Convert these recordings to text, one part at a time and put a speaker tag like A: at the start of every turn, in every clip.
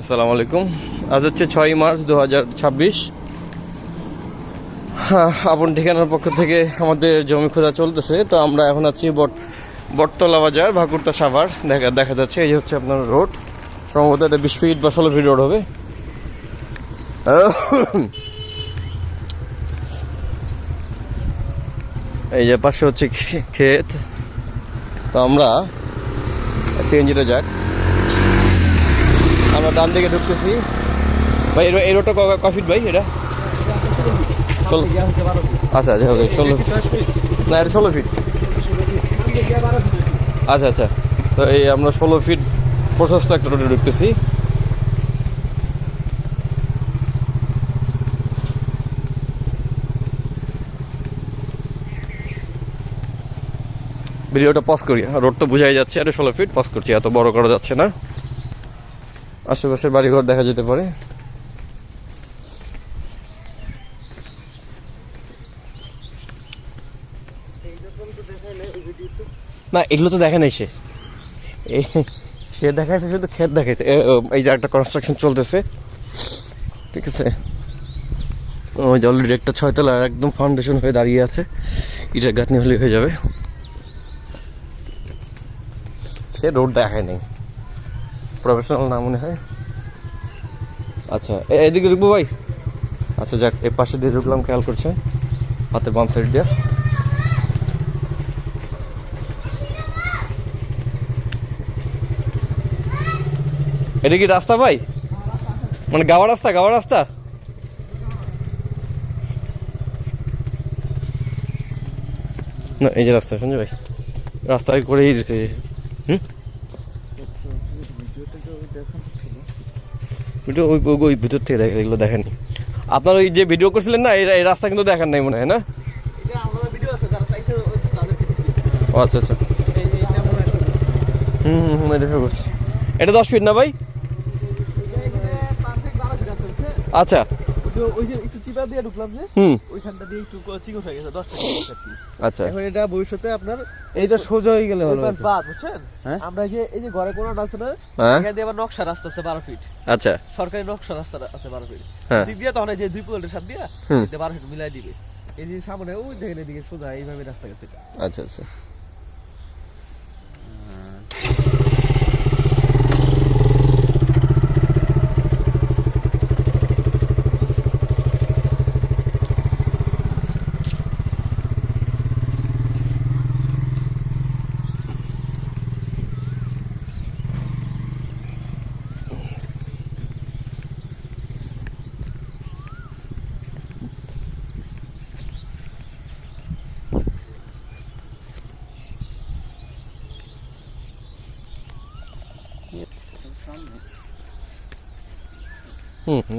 A: আসসালামু আলাইকুম। আজ হচ্ছে 6 মার্চ 2026। আপন ঠিকানার পক্ষ থেকে আমাদের জমি খোঁজা চলতেছে। তো আমরা এখন আছি বটতলা বাজার, ভাকুরতা সাভার। দেখা যাচ্ছে এই হচ্ছে আপনার রোড। সম্ভবত এটা 20 ফিট বা 16 ফিট রোড হবে। এই যে পাশে হচ্ছে ক্ষেত। তো আমরা সিএনজিটা যাক, আমরা ডান দিকে ঢুকতেছি। ভাই এই রোডটা কয় ফিট ভাই? এটা আচ্ছা আচ্ছা, 16 না, এটা 16 ফিট। আচ্ছা আচ্ছা, তো এই আমরা 16 ফিট প্রশস্ত একটা রোডে ঢুকতেছি। ভিডিওটা পজ করি, রোড তো বোঝাই যাচ্ছে। এটা 16 ফিট, পজ করছি, এত বড় করা যাচ্ছে না। আশেপাশের বাড়িঘর দেখা যেতে পারে। না, এগুলো তো দেখে নাই সে দেখাইছে শুধু ক্ষেত দেখাইছে। এই যে একটা কনস্ট্রাকশন চলতেছে, ঠিক আছে। ওই যে অলরেডি একটা 6 তলা একদম ফাউন্ডেশন হয়ে দাঁড়িয়ে আছে। ইটের গাঁথনি হলে হয়ে যাবে। সে রোড দেখায় নেই, প্রফেশনাল না মনে হয়। আচ্ছা, এদিকে ঢুকবো ভাই? আচ্ছা যাক, এই পাশে দিয়ে ঢুকলাম, খেয়াল করছেন হাতের বাম সাইড দিয়ে। এটা কি রাস্তা ভাই? মানে গাওয়া রাস্তা? না, এই যে রাস্তা, শুনছো ভাই? রাস্তায় করেই দিতে। ওই ভিতর থেকে দেখে, এগুলো দেখেননি আপনার? ওই যে ভিডিও করছিলেন না, এই রাস্তা কিন্তু দেখেন নাই মনে হয়, না? ও আচ্ছা আচ্ছা, এটা করছি। এটা 10 ফিট না ভাই? আচ্ছা,
B: ওই যে একটু চিপা দিয়ে ঢুকলাম যে, ওইখানটা দিয়ে একটু চিকন হয়ে গেছে 10 টাকা।
A: আচ্ছা,
B: এখন এটা ভবিষ্যতে আপনার
A: এইটা সোজা হয়ে গেলে হলো।
B: বাদ বুঝছেন, আমরা যে এই যে ঘরে কোনাটা আছে না, এখান দিয়ে আবার নকশা রাস্তা আছে 12 ফিট।
A: আচ্ছা,
B: সরকারি নকশা রাস্তা আছে 12 ফিট।
A: হ্যাঁ,
B: ঠিক দিয়ে তখন এই যে দুই পোলের সাথে দিয়ে 12 ফিট মিলাই দিবে। এই যে সামনে ওই দেখেন এদিকে সোজা এইভাবে রাস্তা গেছে।
A: আচ্ছা আচ্ছা।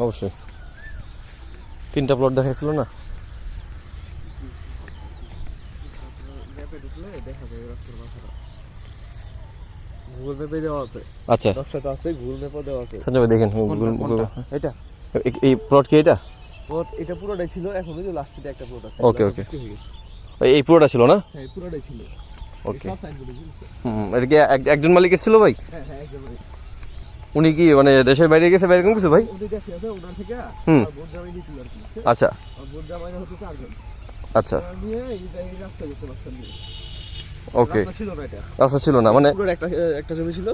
A: অবশ্যই 3টা প্লট দেখাইছিল না?
B: গুগল ম্যাপে দেওয়া আছে।
A: আচ্ছা,
B: নকশা তো আছে, গুগল ম্যাপে দেওয়া আছে।
A: সঞ্জয় ভাই দেখেন
B: এটা
A: এই প্লট কি? এটা
B: এটা পুরোটাই ছিল, এখন ওই যে লাস্টে একটা প্লট আছে।
A: ওকে ওকে, এই পুরোটা ছিল না?
B: হ্যাঁ, পুরোটাই ছিল।
A: ওকে, এটা কি একজন মালিকের ছিল ভাই?
B: হ্যাঁ হ্যাঁ, একদম।
A: উনি কি মানে দেশের বাইরে গেছে, বাইরে কিছু ভাই?
B: উনি দেশে আছে, ওনার থেকে বোন জামাই দিছিল আর কি।
A: আচ্ছা,
B: বোন জামাই হচ্ছে 4 জন।
A: আচ্ছা,
B: নিয়ে এই রাস্তা গেছে মাঝখান দিয়ে।
A: ওকে,
B: রাস্তা ছিল না, এটা
A: রাস্তা ছিল না মানে
B: পুরো একটা জমি ছিল।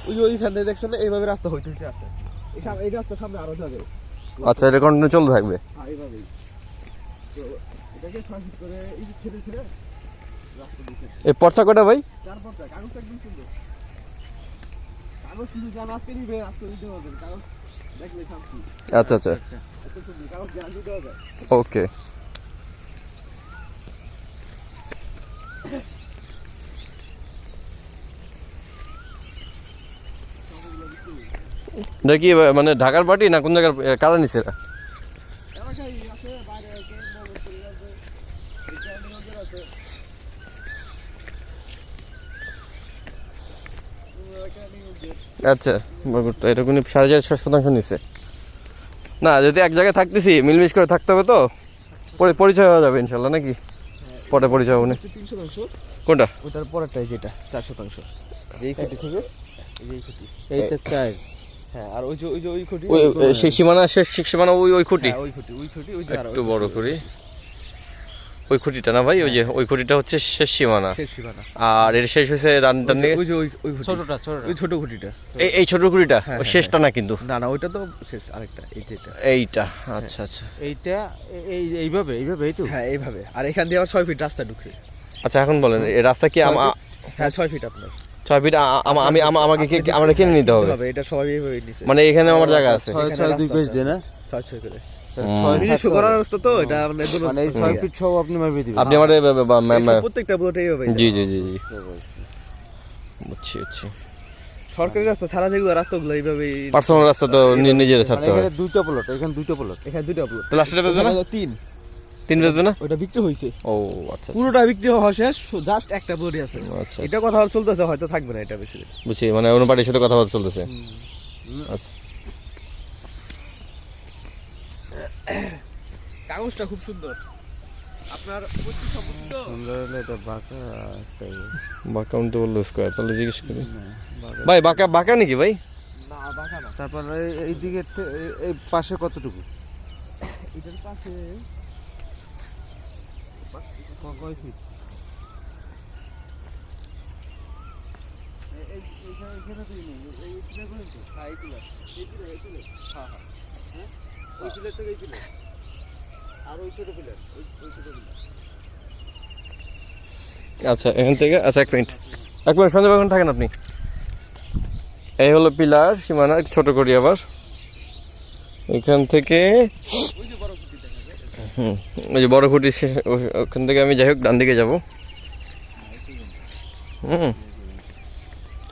B: ওই যে ওইখান থেকে দেখছেন না, এইভাবে রাস্তা হইতে আছে। এই রাস্তার সামনে আরো যাবে।
A: আচ্ছা, এটা কন্টিনিউ চলতে থাকবে।
B: হ্যাঁ, এইভাবেই। তো এটাকে ট্রান্সফার করে এই যে ছেড়ে রাস্তা দিতে।
A: এই পর্চা কটা ভাই?
B: 4 পর্চা। কাগজ একদম সুন্দর। কাগজ কিছু জানা আজকে নিবে, আজকে দিতে হবে। কাগজ দেখলে শান্তি।
A: আচ্ছা আচ্ছা,
B: এত সুন্দর কাগজ গ্যারান্টি দেওয়া যায়।
A: ওকে। এটা কি মানে ঢাকার পার্টি না কোন জায়গার কারা নিছে? আচ্ছা, এরকম 4.5% নিচ্ছে না? যদি এক জায়গায় থাকতেছি, মিলমিশ করে থাকতে হবে, তো পরিচয় হয়ে যাবে ইনশাল্লাহ, নাকি? পরে পরিচয় হবে না।
B: 300
A: কোনটা?
B: ওটার পরেরটাই যেটা 4%। এই ক্ষতি থেকে এই ক্ষতি, এইটা 4। হ্যাঁ আর ওই যে ওই খুঁটি
A: ওই সেই সীমানা শেষ সীমানা ওই খুঁটি
B: হ্যাঁ, ওই খুঁটি ওই যে আর
A: একটু বড় করি ওই খুঁটিটা না ভাই ওই যে ওই খুঁটিটা হচ্ছে শেষ সীমানা
B: শেষ সীমানা
A: আর এর শেষ হয়েছে ডান দিকে
B: ওই যে ওই ছোটটা ওই ছোট খুঁটিটা
A: এই ছোট খুঁটিটা
B: হ্যাঁ,
A: ওই
B: হ্যাঁ,
A: শেষটা না কিন্তু
B: না ওইটা তো শেষ আরেকটা এইটা
A: এইটা আচ্ছা আচ্ছা
C: এইটা এইভাবে এই তো
B: হ্যাঁ এইভাবে আর এখান দিয়ে আবার 6 ফিট রাস্তা ঢুকছে
A: আচ্ছা এখন বলেন এই রাস্তা কি
B: হ্যাঁ 6 ফিট আপনার
A: 6 ফিট আমি আমাকে আমরা কিনে নিতে হবে
B: এটা সবাই এইভাবে নিছে
A: মানে এখানে আমার জায়গা আছে
C: 6 2 পেজ দেন না
B: 6 করে
A: হুম।
B: নিজস্ব করার রাস্তা তো এটা মানে
C: মানে এই 6 ফিট সব আপনি মাপে দিবেন
A: আপনি আমার
B: প্রত্যেকটা প্লটে এইভাবে
A: জি জি জি জি বুঝছি
B: সরকারি রাস্তা ছাড়া যেগুলো রাস্তাগুলো এইভাবে
A: পার্সোনাল রাস্তা তো নিজের
C: মানে
A: ছাড়তে হবে
C: এখানে দুইটা প্লট এখানে দুইটা প্লট
B: এখানে দুটো প্লট
A: তো লাস্টে বেচবে না তিন বেচবে না
B: ওটা বিক্রি হইছে
A: ও আচ্ছা
B: পুরোটা বিক্রি হওয়া শেষ জাস্ট একটা প্লটই আছে
A: আচ্ছা
B: এটা কথা চলতেছে হয়তো থাকবে না এটা বেশি
A: বুঝছি মানে অন্য পার্টির সাথে কথাবার্তা চলতেছে আচ্ছা
B: কাগজটা খুব সুন্দর আপনার পৈতৃক সম্পত্তি তো
C: সুন্দর হলে এটা বাঁকা একটা
A: বাঁকা আমি তো বললো স্কোয়ার তাহলে জিজ্ঞেস করি ভাই বাঁকা বাঁকা নাকি ভাই
B: না বাঁকা না
C: তারপর এই দিকে এই পাশে কতটুকু
B: এটার পাশে
C: কয় ফিট
B: এইখানে তো নেই এই পিলার গুলো তো হ্যাঁ এই পিলার হ্যাঁ হ্যাঁ ওই পিলার থেকে এই পিলার আর ওই ছোট পিলার ওই ছোট পিলার
A: আচ্ছা এখান থেকে আচ্ছা এক মিনিট সঞ্জয় এখন থাকেন আপনি এই হলো পিলার সীমানা একটু ছোট করি আবার এখান থেকে
B: ওই যে বড় কুটি দেখা যায়
A: ওই যে বড় খুঁটি ওখান থেকে আমি যাই হোক ডান দিকে যাব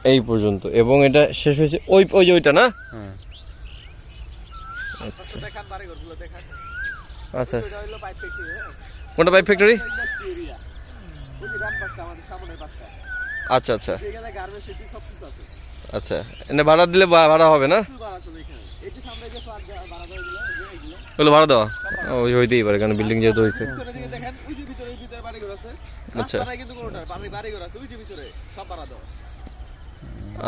A: এই পর্যন্ত এবং এটা শেষ হয়েছে ওই যে ওইটা না
C: হ্যাঁ
B: আচ্ছা দেখান বাড়ি ঘরগুলো দেখান
A: আচ্ছা
B: এটা হলো পাইপ ফ্যাক্টরি
A: কোনটা পাইপ ফ্যাক্টরি
B: ইন্ডাস্ট্রি এরিয়া ওই যে ডান পাশটা আমাদের সামনের পাশটা
A: আচ্ছা আচ্ছা
B: এখানে গার্মেন্টস সিটি সব কিছু আছে
A: আচ্ছা এনে ভাড়া দিলে ভাড়া হবে না
B: কিছু বাড়া চলে এখানে এই যে সামনে যে ফ্ল্যাট ভাড়া দেওয়া এগুলো
A: ওগুলো ভাড়া দেওয়া ওই হইতেই পারে কারণ বিল্ডিং যেহেতু হয়েছে
B: ভিতরে দিকে দেখেন ওই যে ভিতরে বাড়ি ঘর আছে
A: আচ্ছা।
B: রাস্তা নাই কিন্তু কোনোটা বাড়ি ঘর আছে ওই যে ভিতরে সব ভাড়া দেওয়া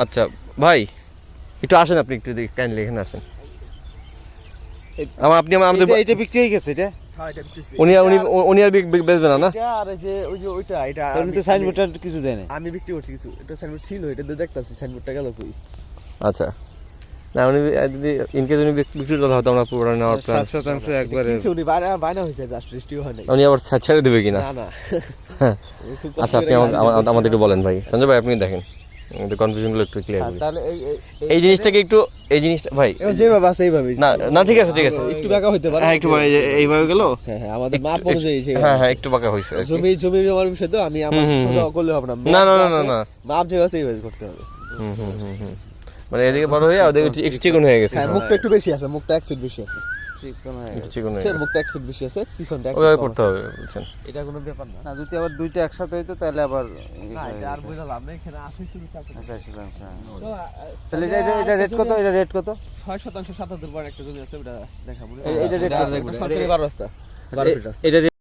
A: আচ্ছা ভাই একটু আসেন আপনি একটু কাইন্ডলি এখানে আসেন আপনি আমাদের
C: এটা বিক্রি হয়ে গেছে এটা
B: হ্যাঁ এটা বিক্রি হয়েছে।
A: উনি আর বেচবে না না
B: এটা আর এই যে ওই যে ওইটা এটা
C: আমি তো সাইনবোর্ডটা কিছু দেয় না
B: আমি বিক্রি করছি কিছু এটা সাইনবোর্ড ছিল এটা তো দেখতাছি সাইনবোর্ডটা গেল কই
A: আচ্ছা না উনি যদি ইনকেস উনি বিক্রি করলে হয়তো আমরা পুরো নেওয়ার প্ল্যান
C: 7% একবারে
B: কিছু উনি বাইনা হয়েছে জাস্ট রেজিস্ট্রিও হয় নাই
A: উনি আবার ছেড়ে দেবে কিনা
B: না না
A: আচ্ছা আপনি আমাদের একটু বলেন ভাই সঞ্জয় ভাই আপনি দেখেন কনফিউশনগুলো একটু ক্লিয়ার করি
C: তাহলে
A: এই জিনিসটাকে একটু এই জিনিসটা ভাই
B: যেভাবে আছে এইভাবে
A: না না ঠিক আছে ঠিক আছে
B: একটু বাঁকা হইতে পারে
A: হ্যাঁ একটু এইভাবে গেল
B: হ্যাঁ হ্যাঁ আমাদের মাপ অনুযায়ী যে
A: হ্যাঁ হ্যাঁ একটু বাঁকা হয়েছে আর কি।
B: জমি জমার বিষয় তো আমি আমার ছোট করলে হবে না
A: না না না না না
B: মাপ যেভাবে আছে এইভাবে করতে হবে
A: হুম। মানে এদিকে বড় হয়ে ওদিকে একটু চিকন হয়ে গেছে
B: হ্যাঁ মুখটা একটু বেশি আছে মুখটা 1 ফিট বেশি আছে
A: একটু চিকন হয়ে
B: সে
A: গেছে
B: মুখটা 1 ফিট বেশি আছে পিছনটা
A: ওইভাবে করতে হবে বুঝছেন
B: এটা কোনো ব্যাপার না
C: না যদি আবার দুইটা একসাথে হইতো তাহলে আবার
B: না এটা আর বুঝা লাভ নেই এখানে আসে শুরু কাজ
C: আচ্ছা আসলাম
B: তো
C: তাহলে এটা রেট কত এটা রেট কত
B: 6% 77 পর একটা জমি আছে ওটা দেখাবো
C: এইটা রেট
B: সরকারি 12 রাস্তা 12 ফিট রাস্তা
C: এটা